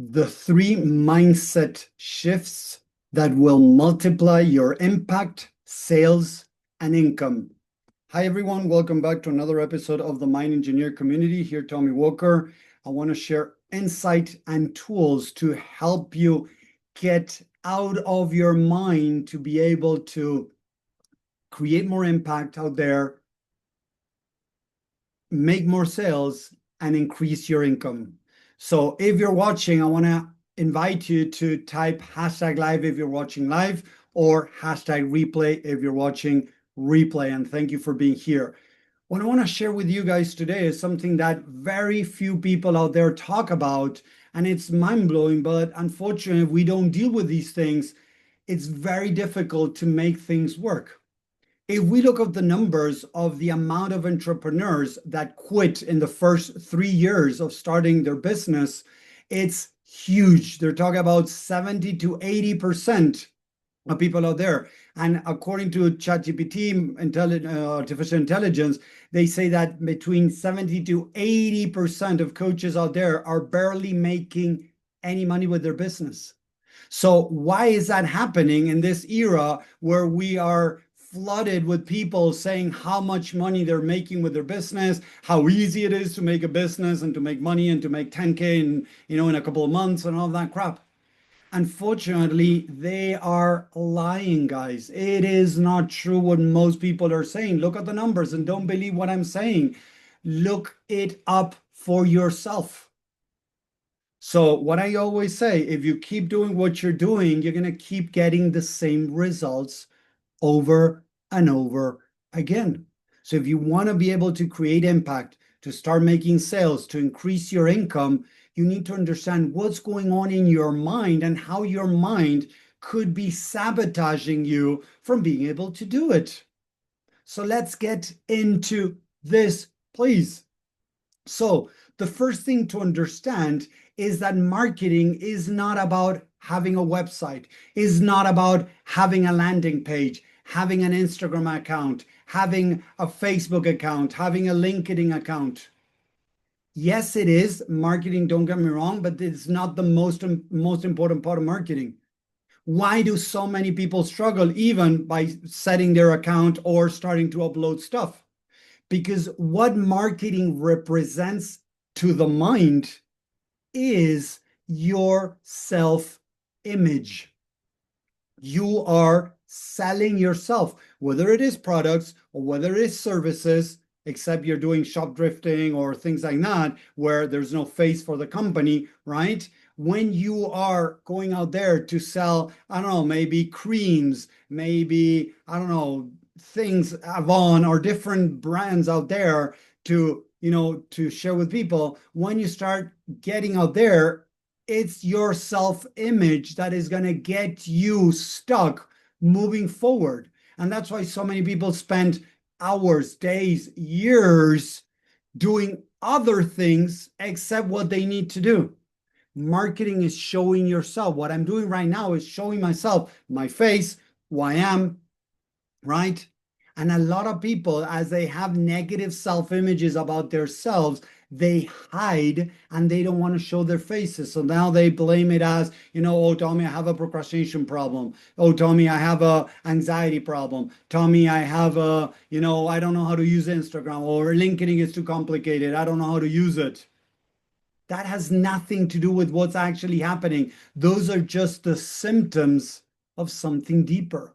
the three mindset shifts that will multiply your impact, sales, and income. Hi, everyone. Welcome back to another episode of the Mind Engineer community. Here, Tommy Walker. I want to share insight and tools to help you get out of your mind to be able to create more impact out there, make more sales, and increase your income. So if you're watching, I want to invite you to type hashtag live if you're watching live, or hashtag replay if you're watching replay. And thank you for being here. What I want to share with you guys today is something that very few people out there talk about, and it's mind-blowing, but unfortunately, if we don't deal with these things, it's very difficult to make things work. If we look at the numbers of the amount of entrepreneurs that quit in the first 3 years of starting their business, it's huge. They're talking about 70 to 80% of people out there. And according to ChatGPT, artificial intelligence, they say that between 70 to 80% of coaches out there are barely making any money with their business. So why is that happening in this era where we are flooded with people saying how much money they're making with their business, how easy it is to make a business and to make money and to make 10K in a couple of months and all that crap? Unfortunately, they are lying, guys. It is not true what most people are saying. Look at the numbers and don't believe what I'm saying. Look it up for yourself. So what I always say, if you keep doing what you're doing, you're going to keep getting the same results over and over again. So if you want to be able to create impact, to start making sales, to increase your income, you need to understand what's going on in your mind and how your mind could be sabotaging you from being able to do it. So let's get into this, please. So the first thing to understand is that marketing is not about having a website, is not about having a landing page, having an Instagram account, having a Facebook account, having a LinkedIn account. Yes, it is marketing, don't get me wrong, but it's not the most important part of marketing. Why do so many people struggle even by setting their account or starting to upload stuff? Because what marketing represents to the mind is your self-image. You are selling yourself, whether it is products or whether it is services, except you're doing shop drifting or things like that, where there's no face for the company, right? When you are going out there to sell, I don't know, maybe creams, maybe, I don't know, things, Avon or different brands out there to share with people, when you start getting out there, it's your self-image that is going to get you stuck moving forward. And that's why so many people spend hours, days, years doing other things except what they need to do. Marketing is showing yourself. What I'm doing right now is showing myself, my face, who I am, right? And a lot of people, as they have negative self-images about themselves, they hide and they don't want to show their faces. So now they blame it as, oh, Tommy, I have a procrastination problem. Oh, Tommy, I have a anxiety problem. Tommy, I have I don't know how to use Instagram, or LinkedIn is too complicated. I don't know how to use it. That has nothing to do with what's actually happening. Those are just the symptoms of something deeper.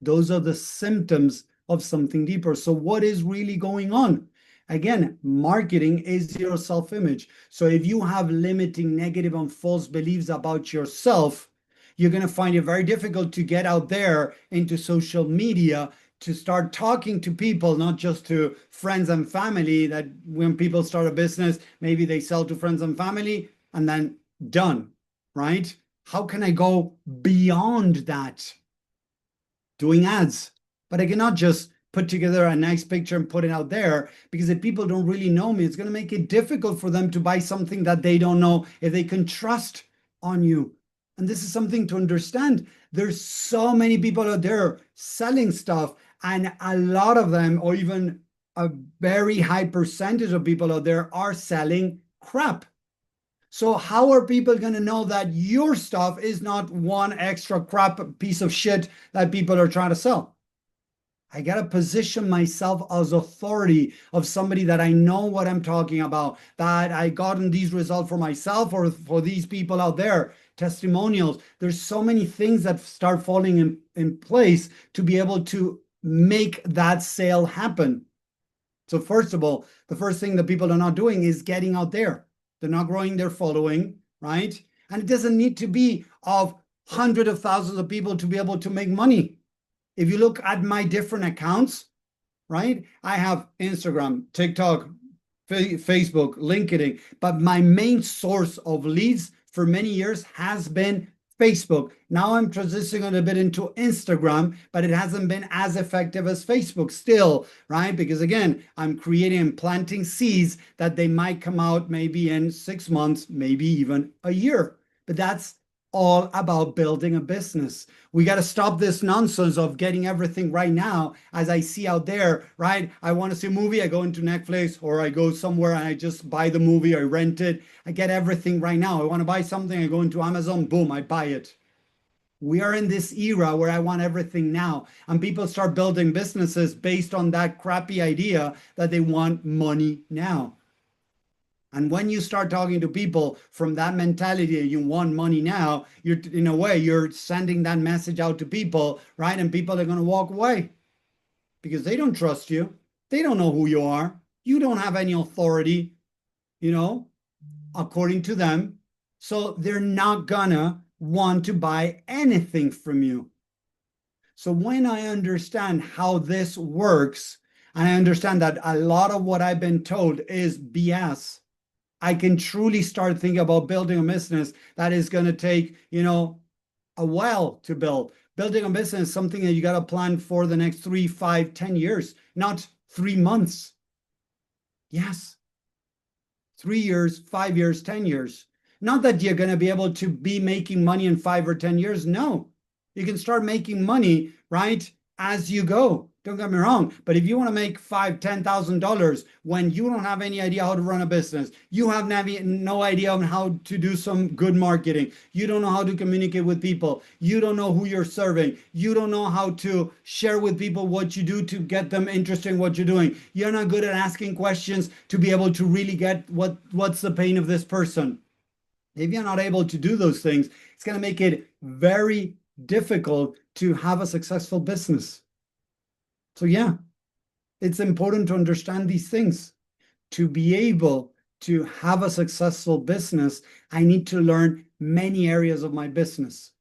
Those are the symptoms of something deeper. So what is really going on? Again, marketing is your self-image. So if you have limiting, negative, and false beliefs about yourself, you're going to find it very difficult to get out there into social media to start talking to people, not just to friends and family, that when people start a business, maybe they sell to friends and family and then done, right? How can I go beyond that? Doing ads. But I cannot just put together a nice picture and put it out there, because if people don't really know me, it's going to make it difficult for them to buy something that they don't know if they can trust on you. And this is something to understand. There's so many people out there selling stuff, and a lot of them, or even a very high percentage of people out there, are selling crap. So how are people going to know that your stuff is not one extra crap piece of shit that people are trying to sell? I got to position myself as authority of somebody that I know what I'm talking about, that I gotten these results for myself or for these people out there, testimonials. There's so many things that start falling in place to be able to make that sale happen. So first of all, the first thing that people are not doing is getting out there. They're not growing their following, right? And it doesn't need to be of hundreds of thousands of people to be able to make money. If you look at my different accounts, right? I have Instagram, TikTok, Facebook, LinkedIn, but my main source of leads for many years has been Facebook. Now I'm transitioning a bit into Instagram, but it hasn't been as effective as Facebook still, right? Because again, I'm creating and planting seeds that they might come out maybe in 6 months, maybe even a year. But that's all about building a business. We got to stop this nonsense of getting everything right now, as I see out there, right? I want to see a movie, I go into Netflix, or I go somewhere and I just buy the movie, I rent it. I get everything right now. I want to buy something, I go into Amazon, boom, I buy it. We are in this era where I want everything now. And people start building businesses based on that crappy idea that they want money now. And when you start talking to people from that mentality, you want money now, you're in a way, you're sending that message out to people, right? And people are going to walk away because they don't trust you. They don't know who you are. You don't have any authority, according to them. So they're not gonna want to buy anything from you. So when I understand how this works, and I understand that a lot of what I've been told is BS, I can truly start thinking about building a business that is going to take, a while to build. Building a business is something that you got to plan for the next 3, 5, 10 years, not 3 months. Yes. 3 years, 5 years, 10 years. Not that you're going to be able to be making money in 5 or 10 years. No, you can start making money, right, as you go. Don't get me wrong. But if you want to make $5,000, $10,000 when you don't have any idea how to run a business, you have no idea on how to do some good marketing, you don't know how to communicate with people, you don't know who you're serving, you don't know how to share with people what you do to get them interested in what you're doing, you're not good at asking questions to be able to really get what's the pain of this person. If you're not able to do those things, it's going to make it very difficult to have a successful business. So yeah, it's important to understand these things. To be able to have a successful business, I need to learn many areas of my business.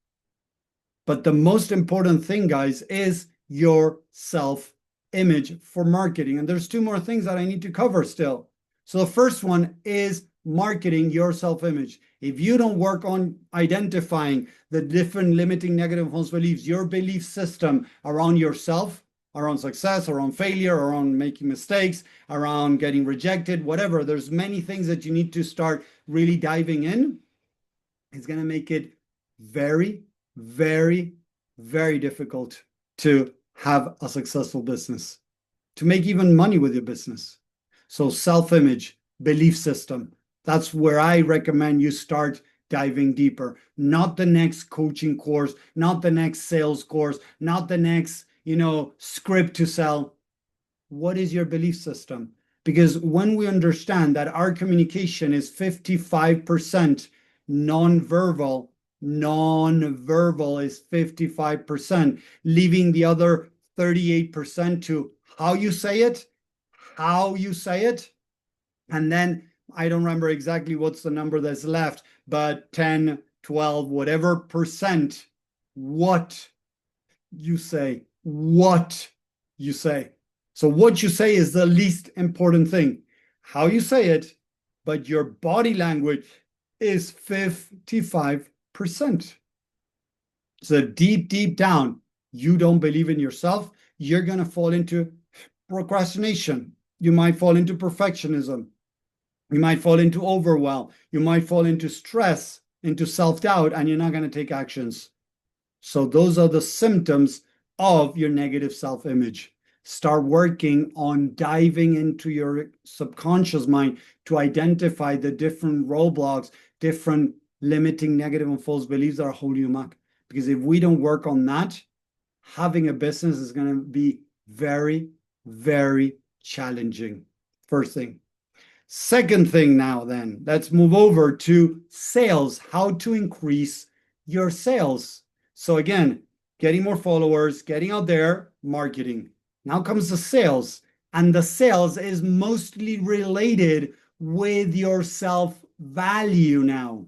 But the most important thing, guys, is your self-image for marketing. And there's 2 more things that I need to cover still. So the first one is marketing your self-image. If you don't work on identifying the different limiting negative false beliefs, your belief system around yourself, around success, around failure, around making mistakes, around getting rejected, whatever, there's many things that you need to start really diving in. It's going to make it very, very, very difficult to have a successful business, to make even money with your business. So self-image, belief system, that's where I recommend you start diving deeper. Not the next coaching course, not the next sales course, not the next, script to sell. What is your belief system? Because when we understand that our communication is 55% nonverbal is 55%, leaving the other 38% to how you say it, and then I don't remember exactly what's the number that's left, but 10, 12, whatever percent, what you say. So what you say is the least important thing. How you say it, but your body language is 55%. So deep down, you don't believe in yourself. You're going to fall into procrastination. You might fall into perfectionism. You might fall into overwhelm. You might fall into stress, into self-doubt, and you're not going to take actions. So those are the symptoms of your negative self-image. start working on diving into your subconscious mind to identify the different roadblocks, different limiting negative and false beliefs that are holding you back. Because if we don't work on that, having a business is going to be very, very challenging. First thing. Second thing now, then, let's move over to sales, how to increase your sales. So again, getting more followers, getting out there, marketing. Now comes the sales, and the sales is mostly related with your self-value now.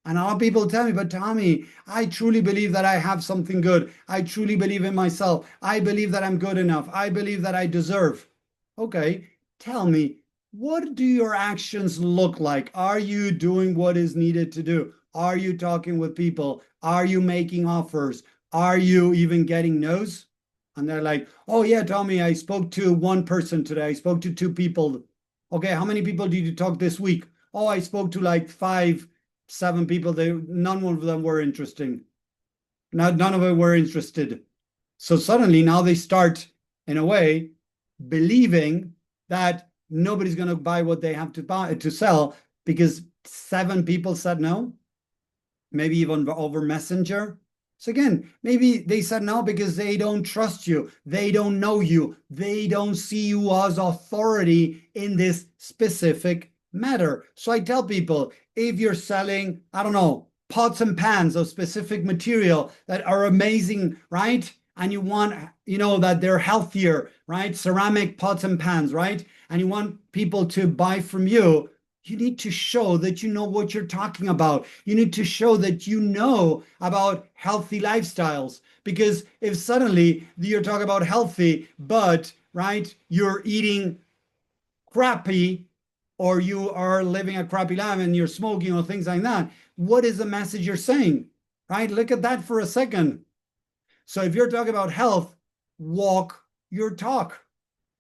And a lot of people tell me, but Tommy, I truly believe that I have something good. I truly believe in myself. I believe that I'm good enough. I believe that I deserve. Okay, tell me, what do your actions look like? Are you doing what is needed to do? Are you talking with people? Are you making offers? Are you even getting no's? And they're like, oh yeah, Tommy, I spoke to one person today. I spoke to two people. Okay, how many people did you talk this week? Oh, I spoke to like 5, 7 people. None of them were interesting. None of them were interested. So suddenly now they start, in a way, believing that nobody's going to buy what they have to buy to sell because 7 people said no, maybe even over Messenger. So again, maybe they said no because they don't trust you, they don't know you, they don't see you as authority in this specific matter. So I tell people, if you're selling, I don't know, pots and pans of specific material that are amazing, right? And you want, that they're healthier, right? Ceramic pots and pans, right? And you want people to buy from you, you need to show that you know what you're talking about. You need to show that you know about healthy lifestyles. Because if suddenly you're talking about healthy, but, right, you're eating crappy, or you are living a crappy life and you're smoking or things like that, what is the message you're saying, right? Look at that for a second. So if you're talking about health, walk your talk.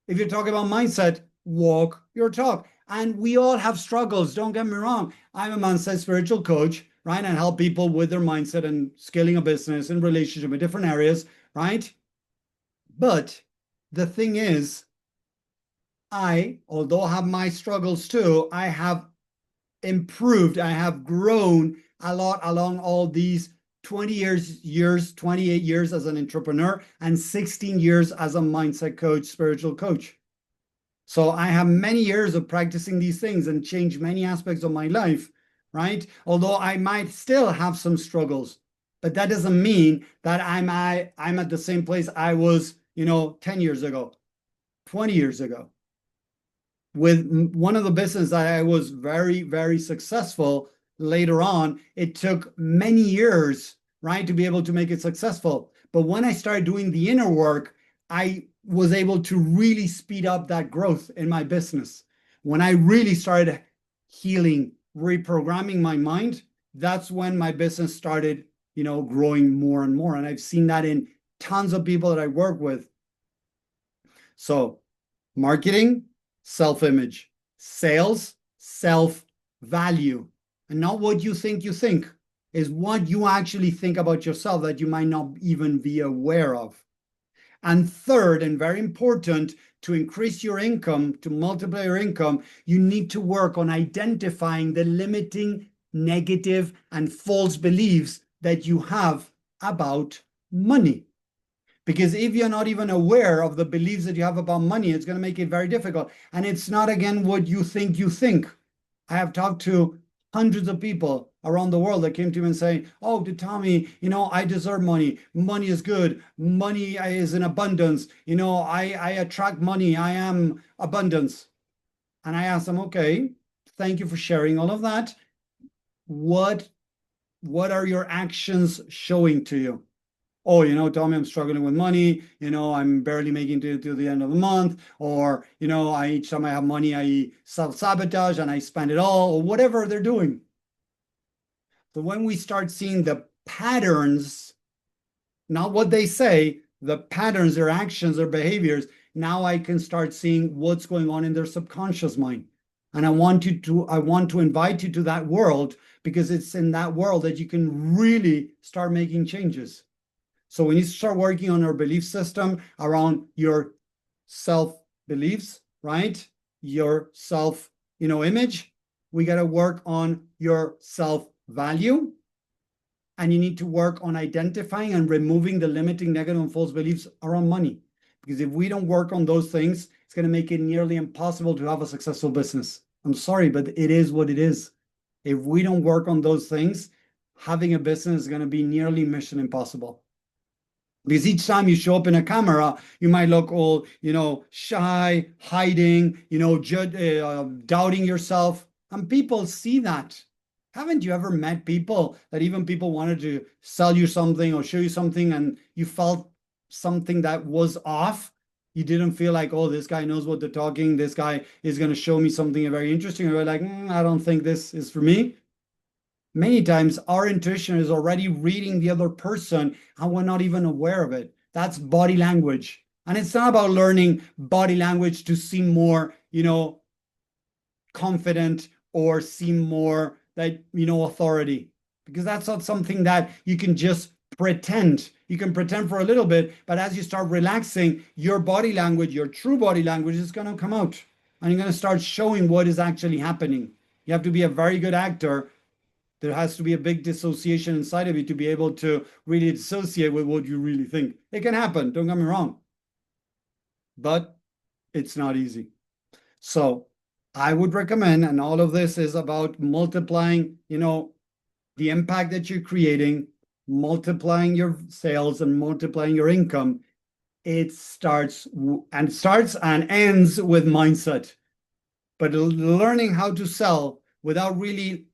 If you're talking about mindset, walk your talk. And we all have struggles. Don't get me wrong. I'm a mindset spiritual coach, right? And help people with their mindset and scaling a business and relationship in different areas, right? But the thing is, although I have my struggles too, I have improved. I have grown a lot along all these 28 years as an entrepreneur and 16 years as a mindset coach, spiritual coach. So I have many years of practicing these things and changed many aspects of my life, right? Although I might still have some struggles, but that doesn't mean that I'm at the same place I was, 10 years ago, 20 years ago. With one of the businesses that I was very, very successful later on, it took many years, right, to be able to make it successful. But when I started doing the inner work, I was able to really speed up that growth in my business. When I really started healing, reprogramming my mind, that's when my business started, growing more and more. And I've seen that in tons of people that I work with. So marketing, self-image, sales, self-value, and not what you think is what you actually think about yourself that you might not even be aware of. And third, and very important, to increase your income, to multiply your income, you need to work on identifying the limiting, negative, and false beliefs that you have about money. Because if you're not even aware of the beliefs that you have about money, it's going to make it very difficult. And it's not, again, what you think. I have talked to hundreds of people around the world that came to me and saying, oh, Tommy, I deserve money. Money is good. Money is in abundance. I attract money. I am abundance. And I asked them, okay, thank you for sharing all of that. What are your actions showing to you? Oh, Tommy, I'm struggling with money. I'm barely making it to the end of the month. Or, each time I have money, I self-sabotage and I spend it all, or whatever they're doing. So when we start seeing the patterns, not what they say, the patterns, their actions, their behaviors, now I can start seeing what's going on in their subconscious mind. And I want to invite you to that world, because it's in that world that you can really start making changes. So we need to start working on our belief system around your self-beliefs, right? Your self, image. We got to work on your self-value. And you need to work on identifying and removing the limiting, negative, and false beliefs around money. Because if we don't work on those things, it's going to make it nearly impossible to have a successful business. I'm sorry, but it is what it is. If we don't work on those things, having a business is going to be nearly mission impossible. Because each time you show up in a camera, you might look all, shy, hiding, doubting yourself. And people see that. Haven't you ever met people that even people wanted to sell you something or show you something and you felt something that was off? You didn't feel like, oh, this guy knows what they're talking. This guy is going to show me something very interesting. You're like, I don't think this is for me. Many times our intuition is already reading the other person and we're not even aware of it. That's body language. And it's not about learning body language to seem more, confident or seem more that, authority. Because that's not something that you can just pretend. You can pretend for a little bit, but as you start relaxing, your body language, your true body language is going to come out. And you're going to start showing what is actually happening. You have to be a very good actor. There has to be a big dissociation inside of you to be able to really dissociate with what you really think. It can happen, don't get me wrong. But it's not easy. So I would recommend, and all of this is about multiplying, the impact that you're creating, multiplying your sales and multiplying your income. It starts and ends with mindset. But learning how to sell without really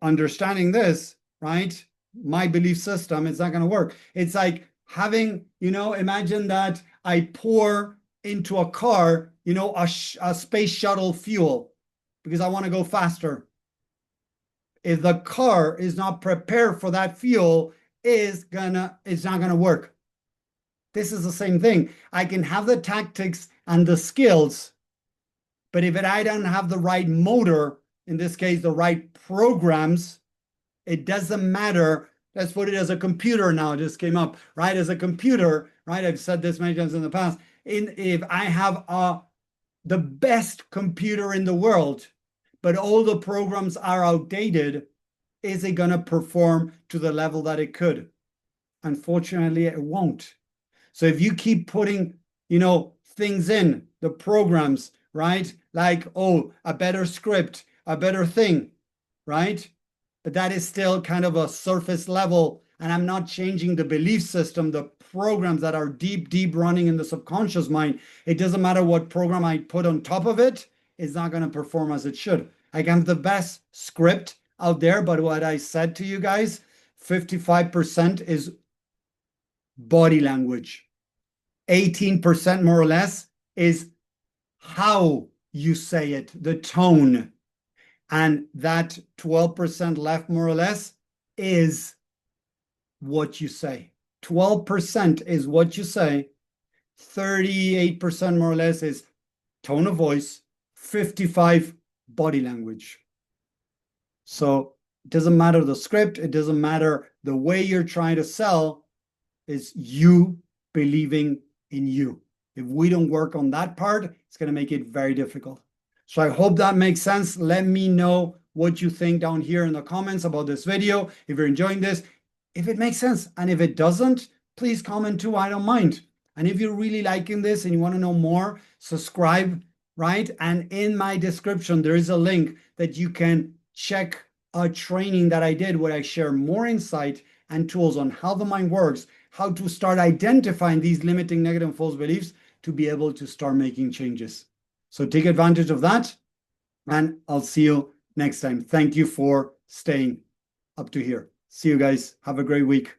understanding this, right? My belief system, it's not going to work. It's like having, imagine that I pour into a car, a space shuttle fuel because I want to go faster. If the car is not prepared for that fuel, it's not gonna work. This is the same thing. I can have the tactics and the skills, but if I don't have the right motor, in this case, the right programs, it doesn't matter. Let's put it as a computer now. It just came up, right? As a computer, right? I've said this many times in the past. If I have the best computer in the world, but all the programs are outdated, is it going to perform to the level that it could? Unfortunately, it won't. So if you keep putting, things in, the programs, right? Like, oh, a better script, a better thing, right? But that is still kind of a surface level. And I'm not changing the belief system, the programs that are deep, deep running in the subconscious mind. It doesn't matter what program I put on top of it, it's not going to perform as it should. I can have the best script out there, but what I said to you guys, 55% is body language. 18% more or less is how you say it, the tone. And that 12% left more or less is what you say. 12% is what you say. 38% more or less is tone of voice. 55 body language. So it doesn't matter the script. It doesn't matter the way you're trying to sell. It's you believing in you. If we don't work on that part, it's going to make it very difficult. So I hope that makes sense. Let me know what you think down here in the comments about this video. If you're enjoying this, if it makes sense. And if it doesn't, please comment too. I don't mind. And if you're really liking this and you want to know more, subscribe, right? And in my description, there is a link that you can check a training that I did where I share more insight and tools on how the mind works, how to start identifying these limiting, negative, and false beliefs to be able to start making changes. So take advantage of that, and I'll see you next time. Thank you for staying up to here. See you guys. Have a great week.